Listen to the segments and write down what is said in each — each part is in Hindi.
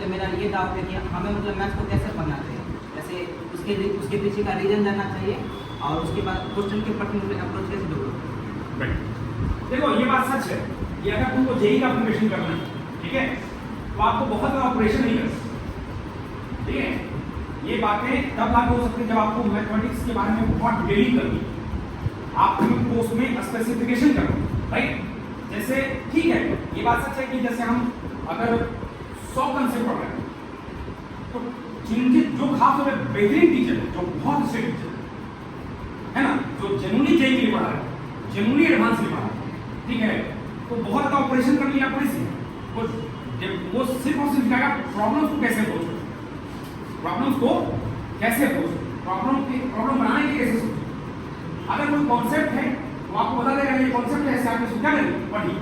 मतलब मेरा ये डाउट है कि हमें मतलब मैथ्स को कैसे पढ़ना चाहिए, जैसे उसके पीछे का रीजन जानना चाहिए और उसके बाद क्वेश्चन के पर्टिकुलर अप्रोच कैसे डेवलप। राइट, देखो ये बात सच है कि अगर तुमको जेई का प्रिपरेशन करना है, ठीक है, तो आपको बहुत बड़ा ऑपरेशन नहीं कर सकते, ठीक है। ये बातें तब लागू हो सकती है जब आपको मैथमेटिक्स के बारे में बहुत डिटेलिंग करनी, आपको उसमें स्पेसिफिकेशन करना, राइट। जैसे ठीक है, ये बात सच है कि जैसे हम अगर 100 कंसेप्ट पढ़ रहे हैं तो जो खास तौर पे बेहतरीन टीचर है, जो बहुत अच्छे टीचर है ना, जो जेन्युइनली जेई के लिए पढ़ा है, जेन्युइनली एडवांस के लिए पढ़ा है, ठीक है, तो बहुत ज्यादा ऑपरेशन करने की आपको नहीं वो सिर्फ और सिर्फ सिखाएगा प्रॉब्लम्स को कैसे अप्रोच करें, प्रॉब्लम्स को कैसे अप्रोच करें, प्रॉब्लम बनाने के कैसे सोचें। अगर कोई कॉन्सेप्ट है तो आपको बता देगा ये कॉन्सेप्ट है, ऐसे आपने क्या करेंगे पढ़िए,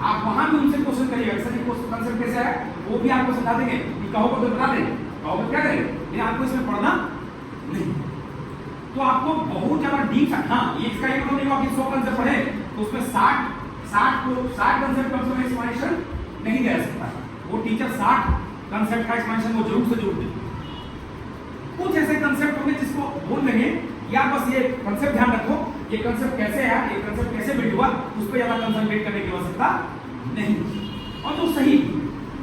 आप वहां भी उनसे क्वेश्चन करिएगा सर ये कॉन्सेप्ट कैसे है, वो भी आपको समझा देंगे कि कहोगे तो बता देंगे, कहोगे क्या करेंगे, लेकिन आपको इसमें पढ़ना नहीं। तो आपको बहुत ज्यादा डीप, हाँ ये इसका ये मतलब नहीं होगा कि 100 कंसेप्ट पढ़े तो उसमें 60 कंसेप्ट का उसमें एक्सप्लेनेशन नहीं दे सकता, वो टीचर 60 कंसेप्ट का एक्सप्लेनेशन वो जरूर से जरूर दे। कुछ ऐसे कंसेप्ट होंगे जिसको बोल देंगे या बस ये कंसेप्ट ध्यान रखो, ये कंसेप्ट कैसे है, ये कंसेप्ट कैसे बिल्ड हुआ, उस पर ज्यादा कंसंट्रेट करने की आवश्यकता नहीं। और तो सही,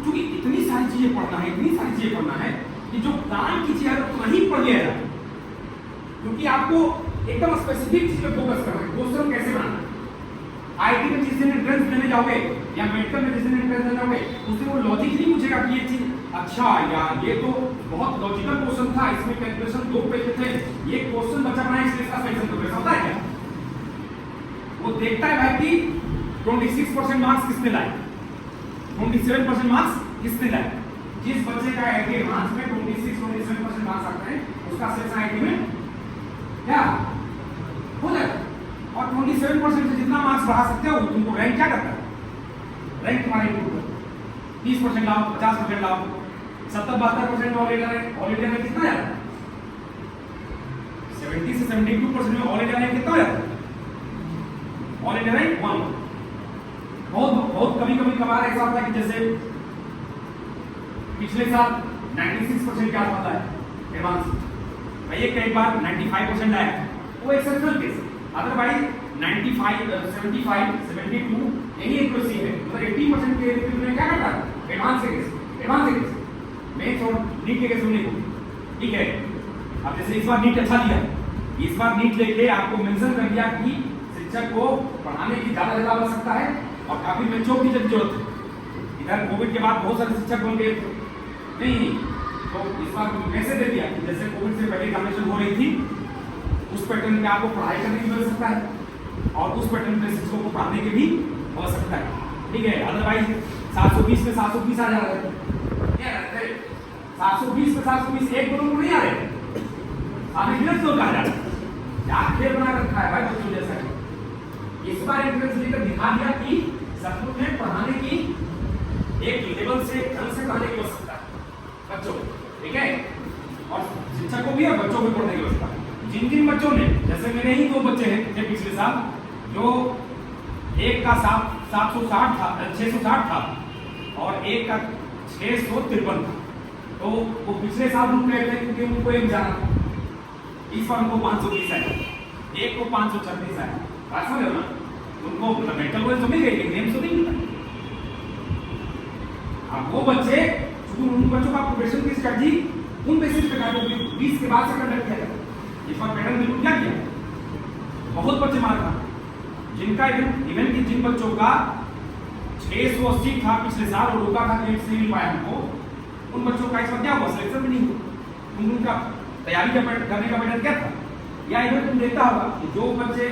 क्योंकि इतनी सारी चीजें पढ़ना है, इतनी सारी चीजें पढ़ना है कि जो काम की चीज है तो नहीं पढ़ लिया जाए, क्योंकि आपको एकदम स्पेसिफिक चीज पे फोकस करना है। क्वेश्चन कैसे बनाना है, आईटी में जिस दिन एंट्रेंस देने जाओगे या मेडिकल में जिस दिन एंट्रेंस देने जाओगे उस दिन वो लॉजिक नहीं पूछेगा कि ये चीज अच्छा यार ये तो बहुत लॉजिकल क्वेश्चन था, इसमें कैलकुलेशन 2 पेज थे, ये क्वेश्चन बच्चा बनाया इसलिए इसका सही आंसर कैसा होता है क्या, वो देखता है भाई कि 26% मार्क्स किसने लाए, 27% मार्क्स किसने लाए। जिस बच्चे का आईटी एडवांस में 27% मार्क्स आते हैं उसका सेक्शन आईटी में क्या हो जाएगा, और 27% से जितना मार्क्स बढ़ा सकते हो तुमको रैंक क्या करता है, रैंक तुम्हारा इंप्रूव करता है। 30% लाओ, 50% लाओ, 70-72% ऑल इंडिया में कितना जाता है, 70 से 72% में ऑल इंडिया में कितना जाता है, ऑल इंडिया रैंक 1। बहुत कभी कभार ऐसा होता है कि जैसे पिछले साल 96% क्या होता है एडवांस, भैया कई बार 95% आया, वो एक्सेप्शनल केस, अदरवाइज 95, 75, 72 यही एक केस है, मतलब 80% के रिपीट में क्या करता है एडवांस के केस मैं छोड़ नीट के केस में नहीं, ठीक है। अब जैसे इस बार नीट अच्छा दिया, इस बार नीट लेके आपको मेंशन कर दिया कि शिक्षक को पढ़ाने की ज्यादा आवश्यकता है और काफी मेच्योर टीचर की जरूरत है। इधर कोविड के बाद बहुत सारे शिक्षक बन गए नहीं, तो इस बार मैसेज दे दिया कि जैसे कोविड से पहले एग्जामिनेशन हो रही थी उस पैटर्न में आपको पढ़ाई करने की मिल सकता है और उस पैटर्न में शिक्षकों को पढ़ाने की भी हो सकता है, ठीक है। अदरवाइज 720 में 720 आ जा रहे थे, 720 में 720 एक दोनों को नहीं आ रहे, अभी मिनट तो कहा जा रहा है, क्या खेल बना रखा है भाई बच्चों जैसा। इस बार एंट्रेंस लेकर दिखा दिया कि सचमुच में पढ़ाने की एक लेवल से ढंग से पढ़ाने की आवश्यकता है बच्चों, ठीक है, और शिक्षक को भी और बच्चों को पढ़ने की आवश्यकता है। जिन बच्चों ने, जैसे मेरे ही 2 बच्चे हैं जो पिछले साल, जो एक का 760 था 660 था और एक का 653 था, तो वो पिछले साल रुक गए थे क्योंकि उनको एक जाना था, इस बार उनको 520 आया, एक को 536 आया, बात समझ रहे हो ना, उनको मेंटल नॉलेज तो मिल गई, नेम्स तो नहीं मिला। अब वो बच्चे, उन बच्चों का प्रोग्रेशन की स्ट्रेटजी उन बेसिस पे कार्य 20 के बाद से कंडक्ट किया जाता है। इस बार पैटर्न बिल्कुल क्या किया, बहुत बच्चे मार खा, जिनका इवन कि जिन बच्चों का 680 था पिछले साल और रोका था कि नहीं मिल पाया हमको, उन बच्चों का इस बार क्या हुआ, सिलेक्शन भी नहीं हुआ। उनका तैयारी करने का पैटर्न क्या था, या इधर तुम देखता होगा कि जो बच्चे